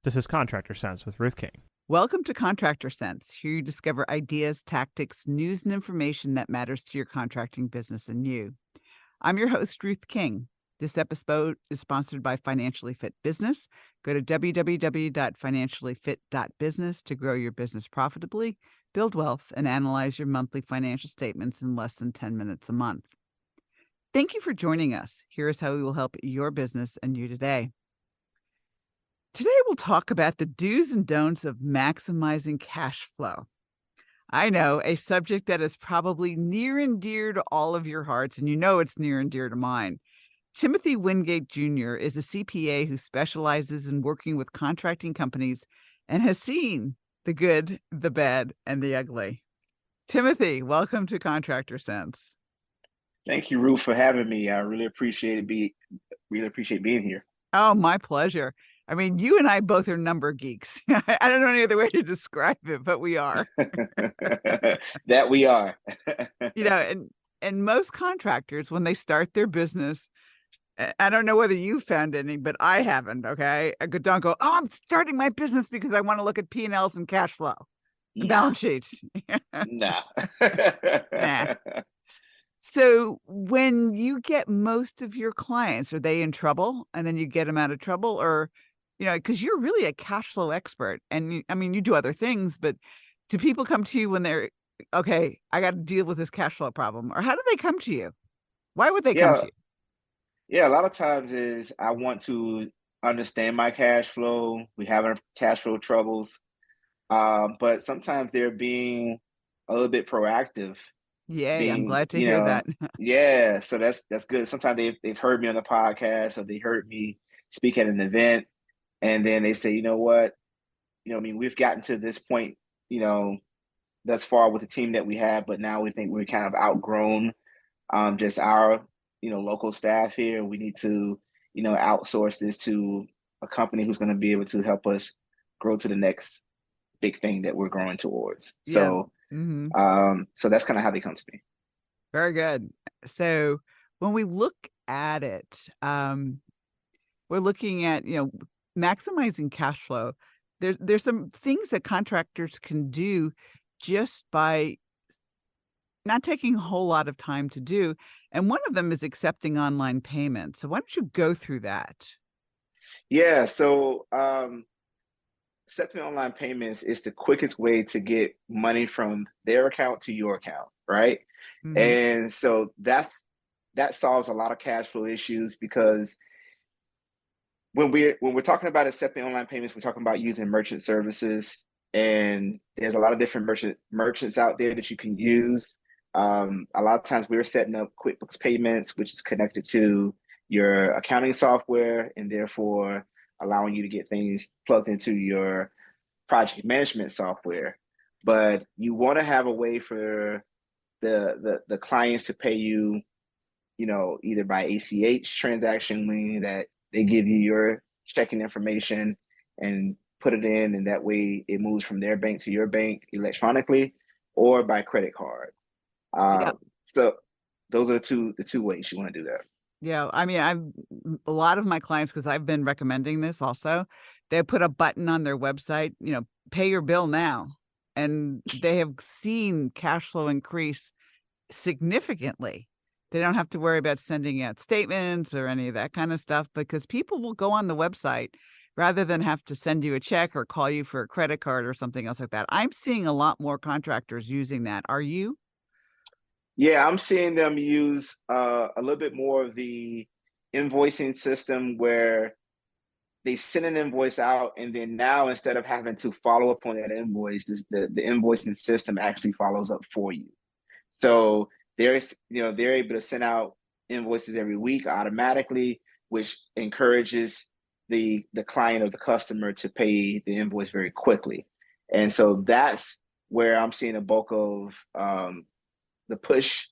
This is Contractor Sense with Ruth King. Welcome to Contractor Sense. Here you discover ideas, tactics, news, and information that matters to your contracting business and you. I'm your host, Ruth King. This episode is sponsored by Financially Fit Business. Go to www.financiallyfit.business to grow your business profitably, build wealth, and analyze your monthly financial statements in less than 10 minutes a month. Thank you for joining us. Here is how we will help your business and you today. Today, we'll talk about the do's and don'ts of maximizing cash flow. I know, a subject that is probably near and dear to all of your hearts, and you know it's near and dear to mine. Timothy Wingate Jr. is a CPA who specializes in working with contracting companies and has seen the good, the bad, and the ugly. Timothy, welcome to Contractor Sense. Thank you, Ruth, for having me. I really appreciate being here. Oh, my pleasure. I mean, you and I both are number geeks. I don't know any other way to describe it, but we are. That we are. And most contractors, when they start their business, I don't know whether you found any, but I haven't, okay? Don't go, oh, I'm starting my business because I want to look at P&Ls and cash flow. Nah. Balance sheets. Nah. Nah. So when you get most of your clients, are they in trouble and then you get them out of trouble? Or, because you're really a cash flow expert and you do other things, but do people come to you when they're, okay, I got to deal with this cash flow problem? Or how do they come to you? Why would they come to you? Yeah, a lot of times is I want to understand my cash flow. We have cash flow troubles. But sometimes they're being a little bit proactive. Yay, I'm glad to hear that. Yeah, so that's good. Sometimes they've heard me on the podcast or they heard me speak at an event, and then they say, you know what, we've gotten to this point, thus far with the team that we have, but now we think we're kind of outgrown just our, local staff here. We need to, outsource this to a company who's going to be able to help us grow to the next big thing that we're growing towards. Yeah. So so that's kind of how they come to me. Very good. So when we look at it, we're looking at, maximizing cash flow. There's some things that contractors can do just by not taking a whole lot of time to do. And one of them is accepting online payments. So why don't you go through that? Yeah. So accepting online payments is the quickest way to get money from their account to your account, right? Mm-hmm. And so that solves a lot of cash flow issues, because when we're talking about accepting online payments, we're talking about using merchant services, and there's a lot of different merchants out there that you can use. A lot of times we're setting up QuickBooks Payments, which is connected to your accounting software, and therefore allowing you to get things plugged into your project management software. But you want to have a way for the clients to pay you, either by ACH transaction, meaning that they give you your checking information and put it in, and that way it moves from their bank to your bank electronically, or by credit card. So those are the two ways you want to do that. Yeah, I've a lot of my clients, because I've been recommending this also, they put a button on their website, pay your bill now. And they have seen cash flow increase significantly. They don't have to worry about sending out statements or any of that kind of stuff, because people will go on the website rather than have to send you a check or call you for a credit card or something else like that. I'm seeing a lot more contractors using that. Are you? Yeah, I'm seeing them use a little bit more of the invoicing system, where they send an invoice out, and then now instead of having to follow up on that invoice, the invoicing system actually follows up for you. So they're able to send out invoices every week automatically, which encourages the client or the customer to pay the invoice very quickly. And so that's where I'm seeing a bulk of the push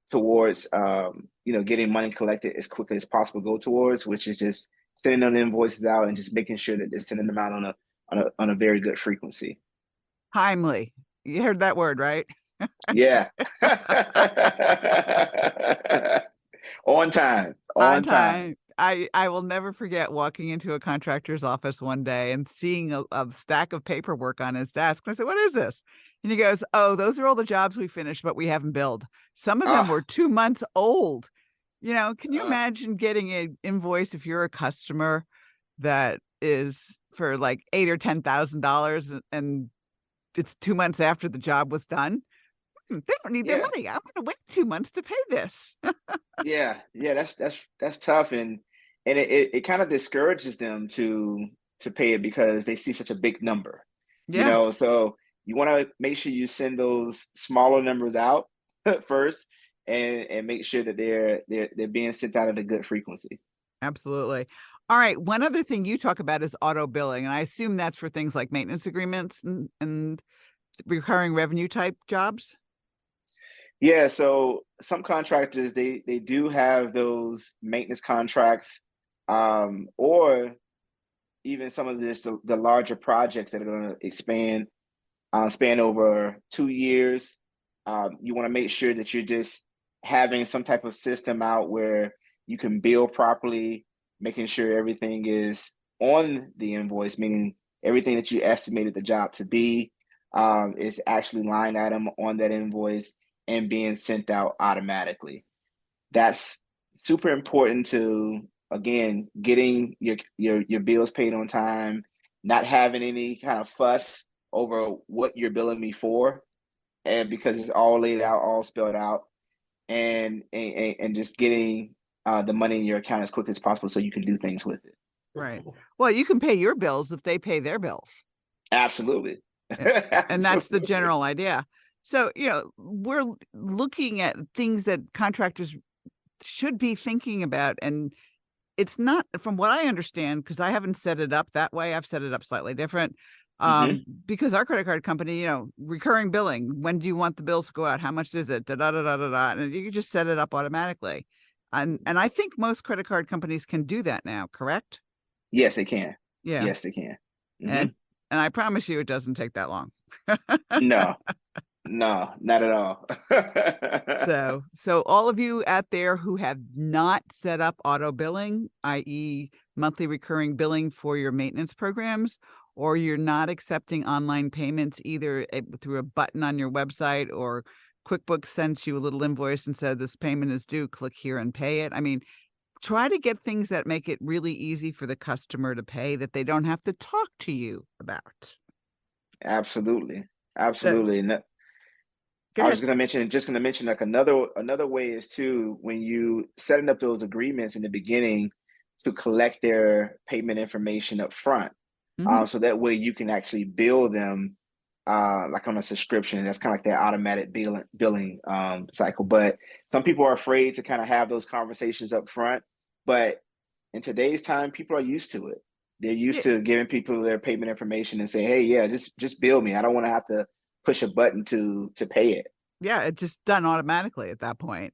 towards getting money collected as quickly as possible go towards, which is just sending those invoices out and just making sure that they're sending them out on a very good frequency. Timely. You heard that word, right? Yeah. On time. I will never forget walking into a contractor's office one day and seeing a stack of paperwork on his desk. I said, "What is this?" And he goes, "Oh, those are all the jobs we finished, but we haven't billed. Some of them were 2 months old." Can you imagine getting an invoice if you're a customer that is for like $8,000 or $10,000 and it's 2 months after the job was done? They don't need their money. I'm going to wait 2 months to pay this. Yeah, that's tough, and it kind of discourages them to pay it because they see such a big number. Yeah. So you want to make sure you send those smaller numbers out first, and make sure that they're being sent out at a good frequency. Absolutely. All right. One other thing you talk about is auto billing, and I assume that's for things like maintenance agreements and recurring revenue type jobs. Yeah, so some contractors they do have those maintenance contracts, or even some of the larger projects that are going to span over 2 years. You want to make sure that you're just having some type of system out where you can bill properly, making sure everything is on the invoice, meaning everything that you estimated the job to be is actually line item on that invoice and being sent out automatically. That's super important to, again, getting your bills paid on time, not having any kind of fuss over what you're billing me for, and because it's all laid out, all spelled out, and just getting the money in your account as quick as possible so you can do things with it. Right. Well, you can pay your bills if they pay their bills. Absolutely. And that's the general idea. So, we're looking at things that contractors should be thinking about. And it's not, from what I understand, because I haven't set it up that way. I've set it up slightly different. Because our credit card company, recurring billing, when do you want the bills to go out? How much is it? Da, da, da, da, da, da. And you can just set it up automatically. And I think most credit card companies can do that now, correct? Yes, they can. Yeah. Yes, they can. And I promise you it doesn't take that long. No, not at all. So all of you out there who have not set up auto billing, i.e. monthly recurring billing for your maintenance programs, or you're not accepting online payments either through a button on your website, or QuickBooks sends you a little invoice and said this payment is due, click here and pay it. I mean, try to get things that make it really easy for the customer to pay, that they don't have to talk to you about. Absolutely. I was going to mention like another way is too, when you setting up those agreements in the beginning, to collect their payment information up front. So that way you can actually bill them like on a subscription. That's kind of like that automatic billing cycle. But some people are afraid to kind of have those conversations up front. But in today's time, people are used to it. They're used to giving people their payment information and say, "Hey, yeah, just bill me. I don't want to have to push a button to pay it." Yeah, it's just done automatically at that point.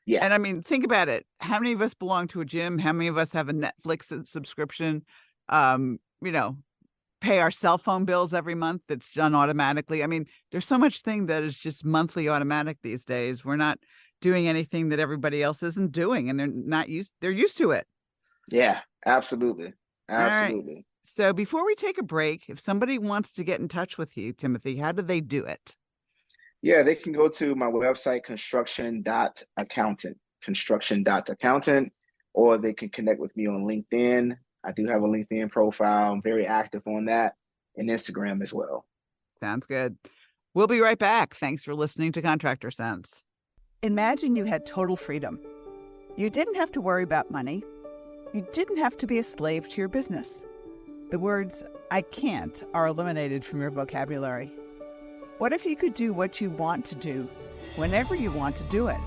Yeah. And I mean, think about it. How many of us belong to a gym? How many of us have a Netflix subscription? Pay our cell phone bills every month. That's done automatically. I mean, there's so much thing that is just monthly automatic these days. We're not doing anything that everybody else isn't doing, and they're used to it. Yeah, absolutely. Absolutely. Right. So before we take a break, if somebody wants to get in touch with you, Timothy, how do they do it? Yeah, they can go to my website, construction.accountant, or they can connect with me on LinkedIn. I do have a LinkedIn profile. I'm very active on that, and Instagram as well. Sounds good. We'll be right back. Thanks for listening to Contractor Sense. Imagine you had total freedom. You didn't have to worry about money. You didn't have to be a slave to your business. The words, "I can't," are eliminated from your vocabulary. What if you could do what you want to do, whenever you want to do it?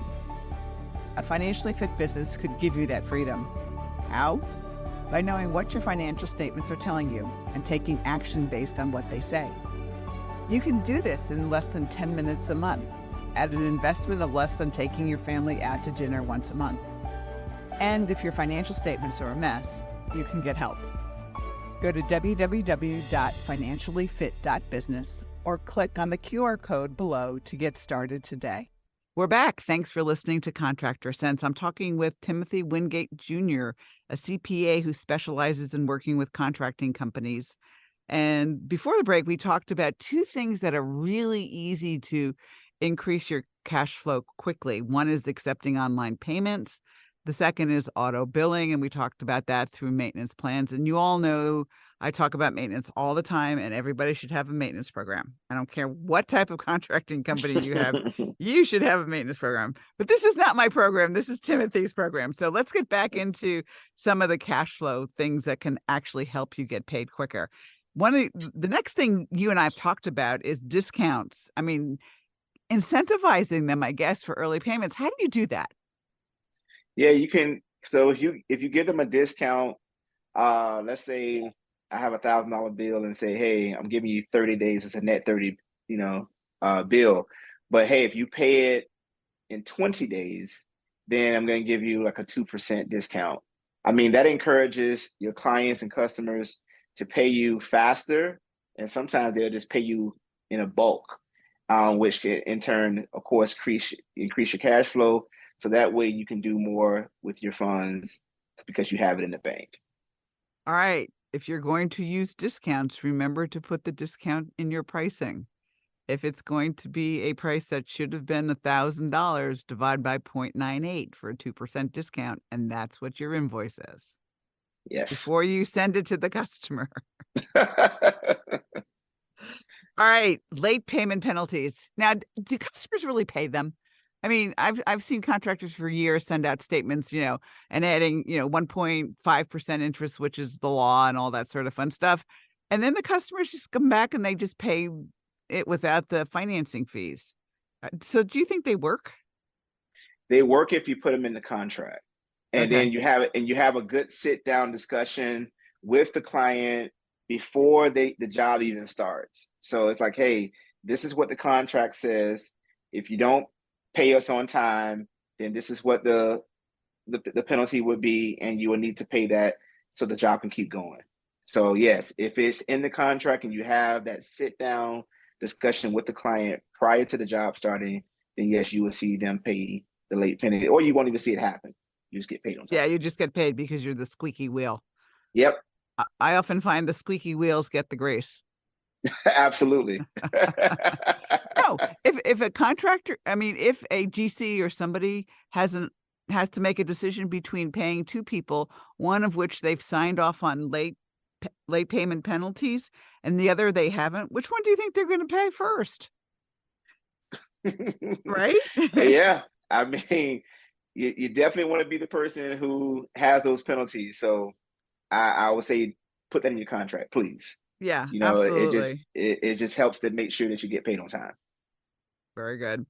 A financially fit business could give you that freedom. How? By knowing what your financial statements are telling you and taking action based on what they say. You can do this in less than 10 minutes a month, at an investment of less than taking your family out to dinner once a month. And if your financial statements are a mess, you can get help. Go to www.financiallyfit.business or click on the QR code below to get started today. We're back. Thanks for listening to Contractor Sense. I'm talking with Timothy Wingate Jr., a CPA who specializes in working with contracting companies. And before the break, we talked about two things that are really easy to increase your cash flow quickly. One is accepting online payments. The second is auto billing. And we talked about that through maintenance plans. And you all know I talk about maintenance all the time, and everybody should have a maintenance program. I don't care what type of contracting company you have, you should have a maintenance program. But this is not my program. This is Timothy's program. So let's get back into some of the cash flow things that can actually help you get paid quicker. One of the next thing you and I have talked about is discounts. I mean, incentivizing them, I guess, for early payments. How do you do that? Yeah, you can. So if you give them a discount, let's say I have $1,000 bill and say, hey, I'm giving you 30 days. It's a net 30, bill. But hey, if you pay it in 20 days, then I'm going to give you like a 2% discount. I mean, that encourages your clients and customers to pay you faster. And sometimes they'll just pay you in a bulk, which can in turn, of course, increase your cash flow. So that way you can do more with your funds because you have it in the bank. All right. If you're going to use discounts, remember to put the discount in your pricing. If it's going to be a price that should have been $1,000, divide by 0.98 for a 2% discount. And that's what your invoice is. Yes. Before you send it to the customer. All right. Late payment penalties. Now, do customers really pay them? I mean, I've seen contractors for years send out statements, and adding, 1.5% interest, which is the law and all that sort of fun stuff. And then the customers just come back and they just pay it without the financing fees. So do you think they work? They work if you put them in the contract. And Okay. then you have a good sit down discussion with the client before the job even starts. So it's like, hey, this is what the contract says. If you don't pay us on time, then this is what the penalty would be, and you will need to pay that so the job can keep going. So yes, if it's in the contract and you have that sit down discussion with the client prior to the job starting, then yes, you will see them pay the late penalty, or you won't even see it happen. You just get paid on time. Yeah, you just get paid because you're the squeaky wheel. Yep. I often find the squeaky wheels get the grease. Absolutely. No, if a contractor, if a GC or somebody has to make a decision between paying two people, one of which they've signed off on late payment penalties and the other they haven't, which one do you think they're going to pay first? Right? Yeah. I mean, you definitely want to be the person who has those penalties. So I would say put that in your contract, please. Yeah, absolutely. It just helps to make sure that you get paid on time. Very good.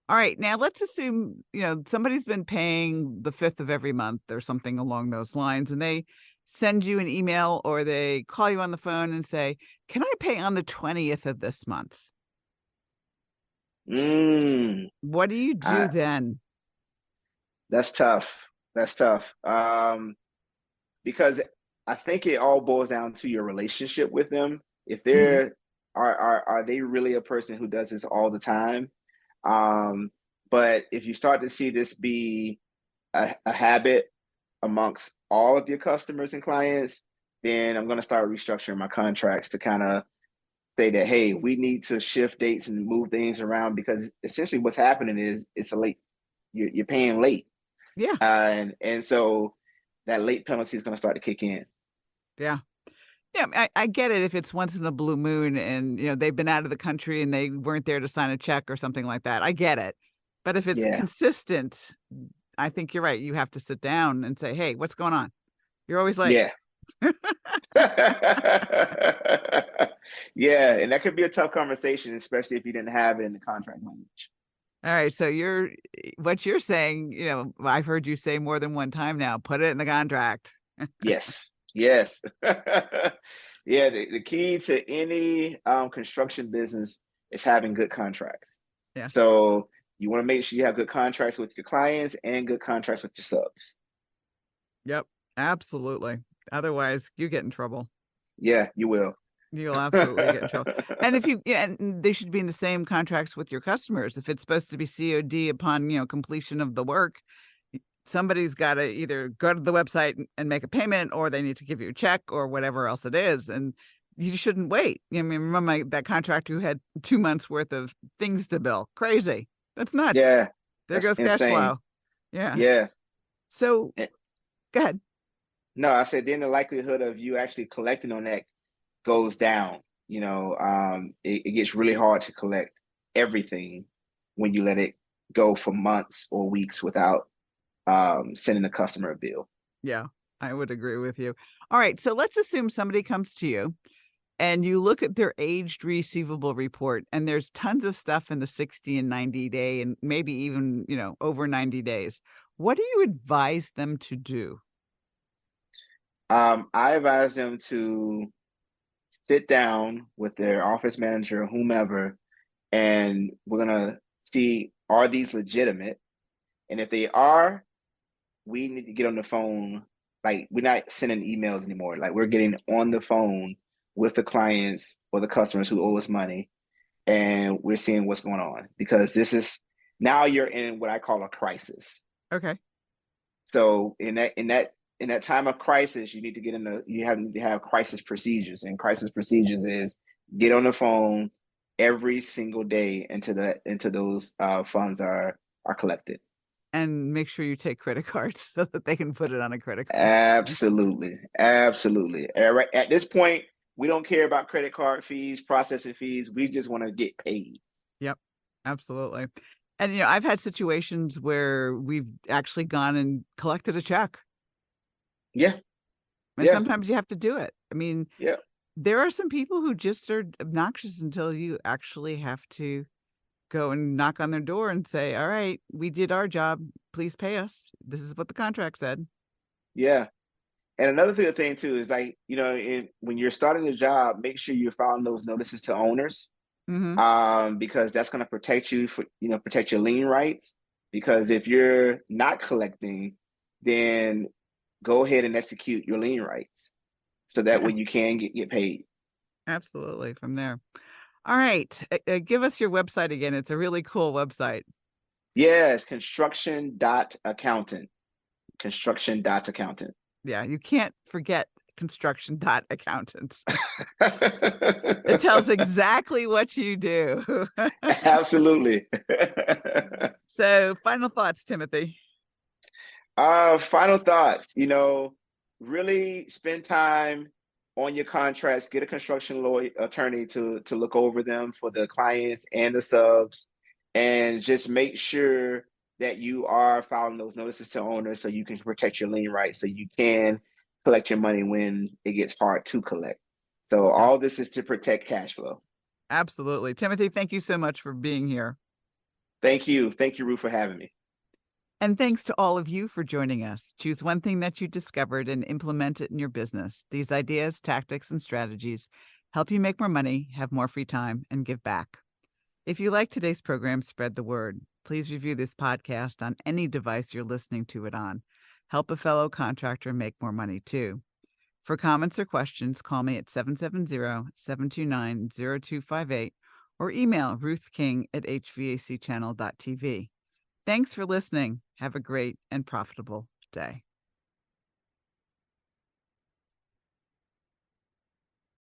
All right. Now let's assume, somebody's been paying the 5th of every month or something along those lines, and they send you an email or they call you on the phone and say, can I pay on the 20th of this month? What do you do then? That's tough. That's tough. Because I think it all boils down to your relationship with them. If they're are they really a person who does this all the time? But if you start to see this be a habit amongst all of your customers and clients, then I'm going to start restructuring my contracts to kind of say that, hey, we need to shift dates and move things around, because essentially what's happening is it's a late, you're paying late. Yeah. And so that late penalty is going to start to kick in. Yeah. Yeah, I get it if it's once in a blue moon and, they've been out of the country and they weren't there to sign a check or something like that. I get it. But if it's consistent, I think you're right. You have to sit down and say, hey, what's going on? You're always late. Yeah. Yeah. And that could be a tough conversation, especially if you didn't have it in the contract language. All right. So what you're saying, I've heard you say more than one time now, put it in the contract. Yes. Yes. Yeah. The key to any construction business is having good contracts. Yeah. So you want to make sure you have good contracts with your clients and good contracts with your subs. Yep. Absolutely. Otherwise, you get in trouble. Yeah, you will. You'll absolutely get in trouble. And if you, yeah, and they should be in the same contracts with your customers. If it's supposed to be COD upon, completion of the work, somebody's got to either go to the website and make a payment, or they need to give you a check or whatever else it is. And you shouldn't wait. I mean, remember that contractor who had 2 months worth of things to bill? Crazy. That's nuts. Yeah, There that's goes cash insane. flow. Yeah. Yeah. So go ahead. No, I said then the likelihood of you actually collecting on that goes down. It gets really hard to collect everything when you let it go for months or weeks without sending the customer a bill. Yeah, I would agree with you. All right. So let's assume somebody comes to you and you look at their aged receivable report, and there's tons of stuff in the 60 and 90 day, and maybe even, over 90 days. What do you advise them to do? I advise them to sit down with their office manager or whomever, and we're going to see, are these legitimate? And if they are, we need to get on the phone. Like, we're not sending emails anymore. Like, we're getting on the phone with the clients or the customers who owe us money, and we're seeing what's going on, because this is now you're in what I call a crisis. Okay. So in that time of crisis, you need to you have crisis procedures, and crisis procedures is get on the phone every single day until those funds are collected. And make sure you take credit cards so that they can put it on a credit card. Absolutely. Right at this point, we don't care about credit card fees, processing fees. We just want to get paid. Yep, absolutely. And, I've had situations where we've actually gone and collected a check. Yeah. And sometimes you have to do it. I mean, yeah, there are some people who just are obnoxious until you actually have to go and knock on their door and say, all right, we did our job. Please pay us. This is what the contract said. Yeah. And another thing too is, like, when you're starting a job, make sure you're filing those notices to owners, because that's going to protect you protect your lien rights. Because if you're not collecting, then go ahead and execute your lien rights, so that way you can get paid. Absolutely. From there. All right. Give us your website again. It's a really cool website. Yes, construction.accountant. Construction.accountant. Yeah, you can't forget construction.accountants. It tells exactly what you do. Absolutely. So, final thoughts, Timothy. Final thoughts. Really spend time on your contracts. Get a construction lawyer attorney to look over them for the clients and the subs, and just make sure that you are filing those notices to owners so you can protect your lien rights, so you can collect your money when it gets hard to collect. So all this is to protect cash flow. Absolutely. Timothy, thank you so much for being here. Thank you. Thank you, Ruth, for having me. And thanks to all of you for joining us. Choose one thing that you discovered and implement it in your business. These ideas, tactics, and strategies help you make more money, have more free time, and give back. If you like today's program, spread the word. Please review this podcast on any device you're listening to it on. Help a fellow contractor make more money too. For comments or questions, call me at 770-729-0258 or email Ruth King at hvacchannel.tv. Thanks for listening. Have a great and profitable day.